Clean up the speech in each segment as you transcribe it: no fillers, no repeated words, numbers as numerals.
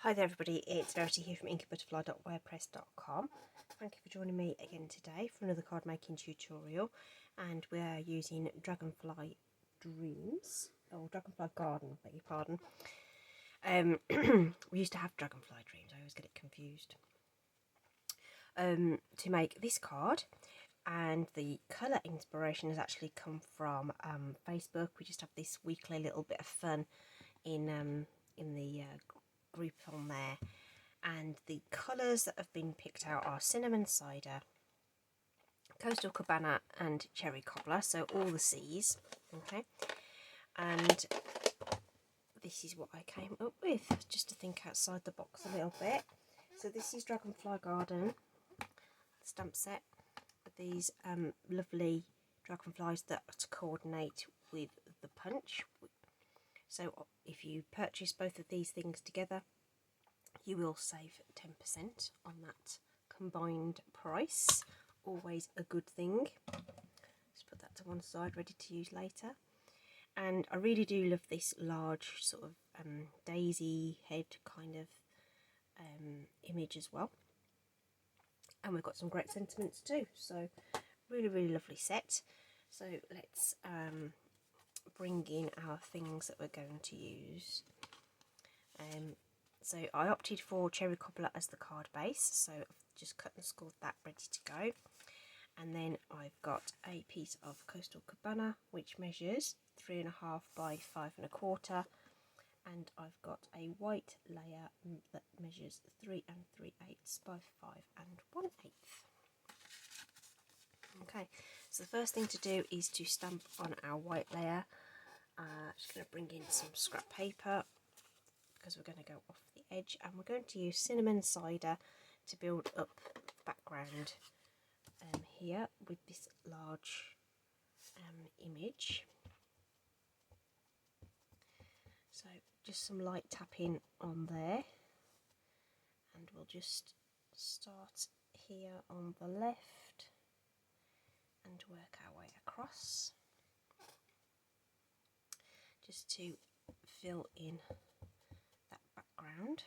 Hi there everybody, it's Verity here from inkybutterfly.wordpress.com. Thank you for joining me again today for another card making tutorial, and we are using Dragonfly Dreams, or Dragonfly Garden, beg your pardon. We used to have Dragonfly Dreams, I always get it confused. To make this card, and the colour inspiration has actually come from Facebook. We just have this weekly little bit of fun in the group on there, and the colours that have been picked out are cinnamon cider, coastal cabana and cherry cobbler, so all the C's. Okay, and this is what I came up with, just to think outside the box a little bit. So this is Dragonfly Garden stamp set with these lovely dragonflies that coordinate with the punch. So if you purchase both of these things together, you will save 10% on that combined price. Always a good thing. Just put that to one side, ready to use later. And I really do love this large sort of daisy head kind of image as well. And we've got some great sentiments too. So really lovely set. So let's bring in our things that we're going to use. So I opted for cherry cobbler as the card base, so I've just cut and scored that ready to go. And then I've got a piece of coastal cabana which measures 3.5 by 5 1/4, and I've got a white layer that measures 3 3/8 by 5 1/8. Okay, so the first thing to do is to stamp on our white layer. Just going to bring in some scrap paper, because we're going to go off the edge, and we're going to use cinnamon cider to build up the background here with this large image. So just some light tapping on there, and we'll just start here on the left and work our way across, just to fill in that background.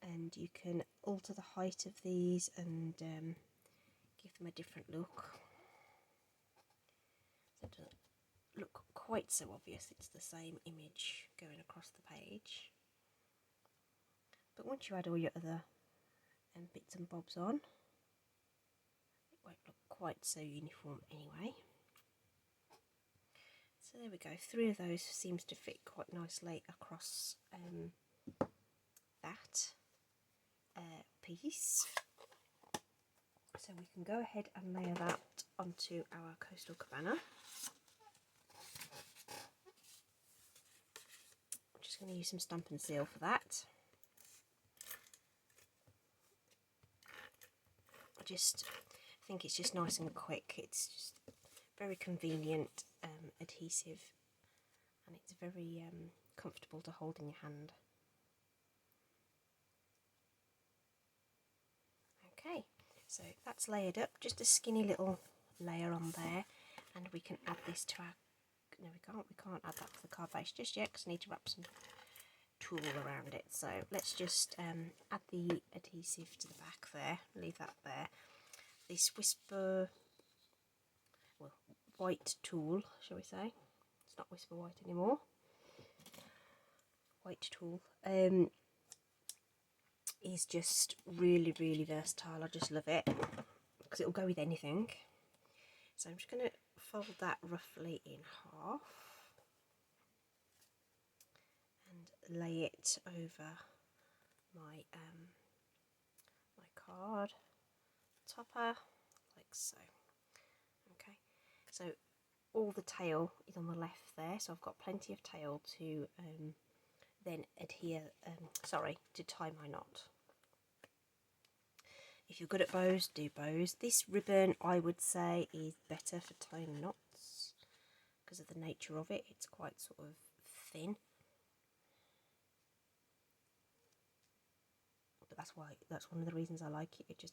And you can alter the height of these and give them a different look. So it doesn't look quite so obvious it's the same image going across the page. But once you add all your other bits and bobs on, it won't look quite so uniform anyway. So there we go, 3 of those seems to fit quite nicely across that piece. So we can go ahead and layer that onto our coastal cabana. I'm just going to use some Stampin' Seal for that. I just think it's just nice and quick. It's just very convenient adhesive, and it's very comfortable to hold in your hand. Okay, so that's layered up, just a skinny little layer on there, and we can add this to our, no we can't add that to the card base just yet because I need to wrap some tulle around it. So let's just add the adhesive to the back there, leave that there. This Whisper, well, white tulle, shall we say, it's not Whisper White anymore, white tulle, is just really versatile. I just love it because it'll go with anything. So I'm just going to fold that roughly in half and lay it over my my card topper like so. Okay, so all the tail is on the left there, so I've got plenty of tail to then adhere, to tie my knot. If you're good at bows, do bows. This ribbon, I would say, is better for tying knots because of the nature of it. It's quite sort of thin, but that's one of the reasons I like it. It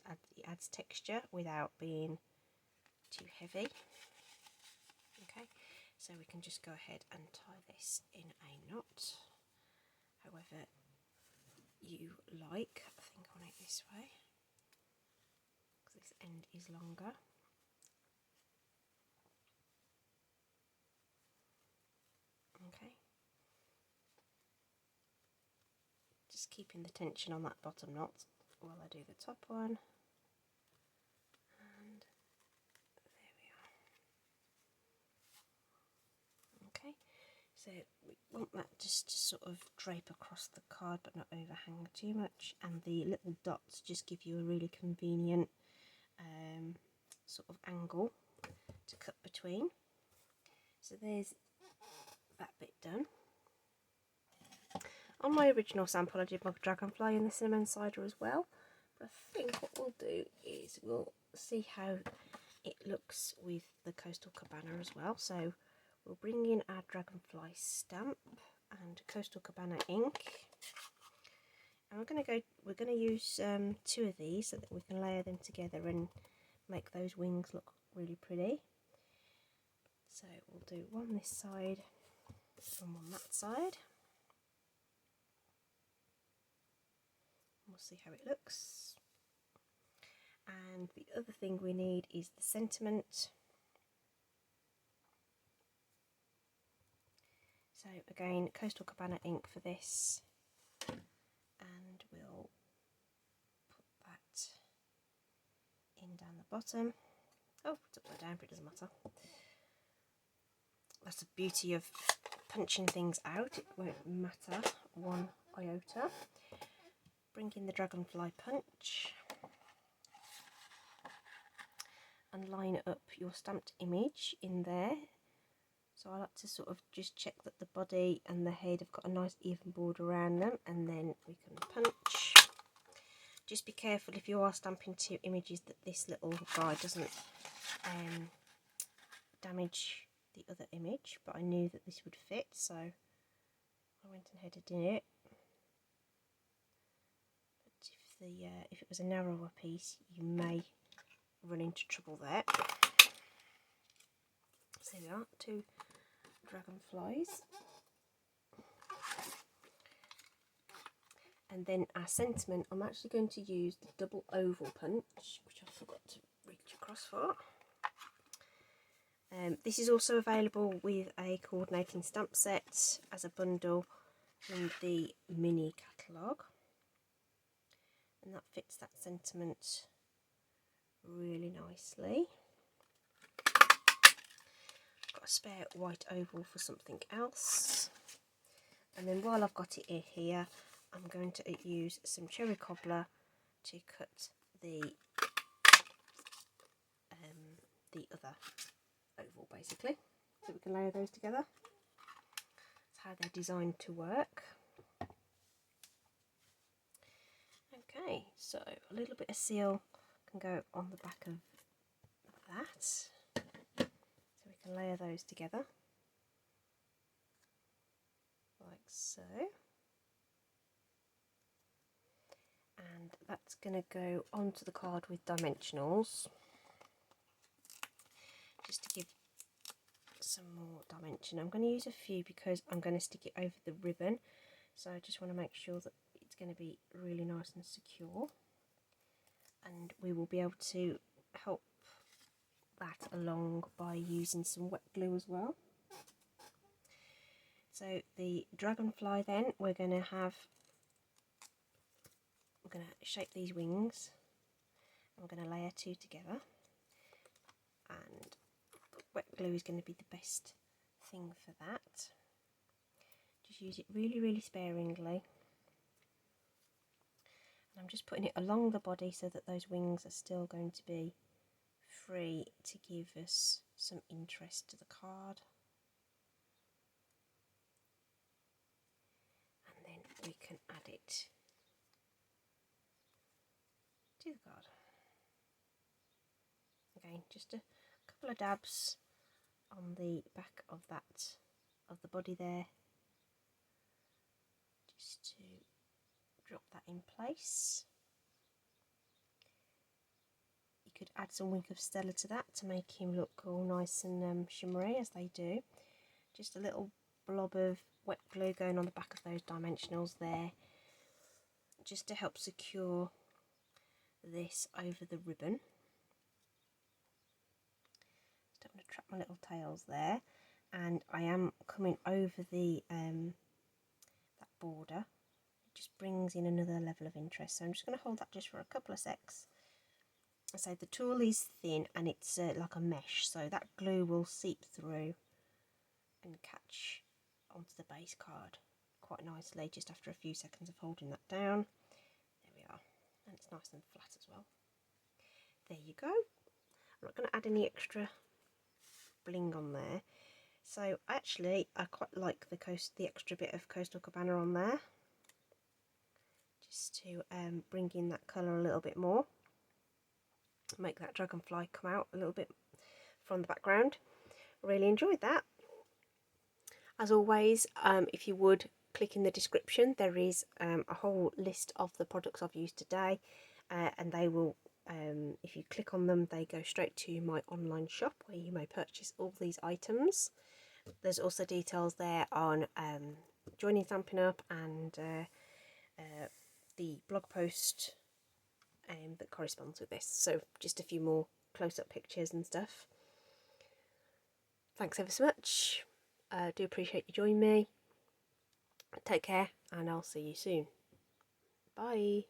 adds texture without being too heavy. Okay, So we can just go ahead and tie this in a knot, however you like. I think I want it this way because this end is longer. Okay. Just keeping the tension on that bottom knot while I do the top one. And there we are. Okay, so we want that just to sort of drape across the card but not overhang too much, and the little dots just give you a really convenient sort of angle to cut between. So there's that bit done. On my original sample I did my Dragonfly in the cinnamon cider as well, but I think what we'll do is we'll see how it looks with the Coastal Cabana as well. So we'll bring in our Dragonfly stamp and Coastal Cabana ink, and we're going to use 2 of these so that we can layer them together and make those wings look really pretty. So we'll do one this side and one that side. We'll see how it looks. And the other thing we need is the sentiment. So again, Coastal Cabana ink for this, and we'll put that in down the bottom. Oh, it's upside down, but it doesn't matter. That's the beauty of punching things out, it won't matter one iota. Bring in the Dragonfly punch and line up your stamped image in there. So I like to sort of just check that the body and the head have got a nice even border around them, and then we can punch. Just be careful if you are stamping 2 images that this little guy doesn't damage the other image, but I knew that this would fit, so I went ahead and did it. But if it was a narrower piece, you may run into trouble there. So there we are, 2 dragonflies. And then our sentiment, I'm actually going to use the double oval punch, which I forgot to reach across for. This is also available with a coordinating stamp set as a bundle in the mini catalogue, and that fits that sentiment really nicely. Got a spare white oval for something else, and then while I've got it here, I'm going to use some cherry cobbler to cut the other oval, basically, so we can layer those together. That's how they're designed to work. Okay, so a little bit of seal can go on the back of that, so we can layer those together like so. And that's going to go onto the card with dimensionals, just to give some more dimension. I'm going to use a few because I'm going to stick it over the ribbon, so I just want to make sure that it's going to be really nice and secure, and we will be able to help that along by using some wet glue as well. So the dragonfly, then we're going to shape these wings. I'm going to layer 2 together, and wet glue is going to be the best thing for that. Just use it really sparingly, and I'm just putting it along the body so that those wings are still going to be free to give us some interest to the card. And then we can add it to the card. Again, just a couple of dabs on the back of the body there, just to drop that in place. You could add some Wink of Stella to that to make him look all nice and shimmery, as they do. Just a little blob of wet glue going on the back of those dimensionals there, just to help secure this over the ribbon. Just going to trap my little tails there, and I am coming over the that border. It just brings in another level of interest. So I'm just going to hold that just for a couple of secs. So the tool is thin and it's like a mesh, so that glue will seep through and catch onto the base card quite nicely just after a few seconds of holding that down. There we are, and it's nice and flat as well. There you go. I'm not going to add any extra bling on there. So actually I quite like the extra bit of Coastal Cabana on there, just to bring in that colour a little bit more, make that dragonfly come out a little bit from the background. Really enjoyed that. As always, if you would click in the description, there is a whole list of the products I've used today, and they will, if you click on them, they go straight to my online shop where you may purchase all these items. There's also details there on joining Stampin' Up and the blog post that corresponds with this. So just a few more close-up pictures and stuff. Thanks ever so much. Do appreciate you joining me. Take care, and I'll see you soon. Bye.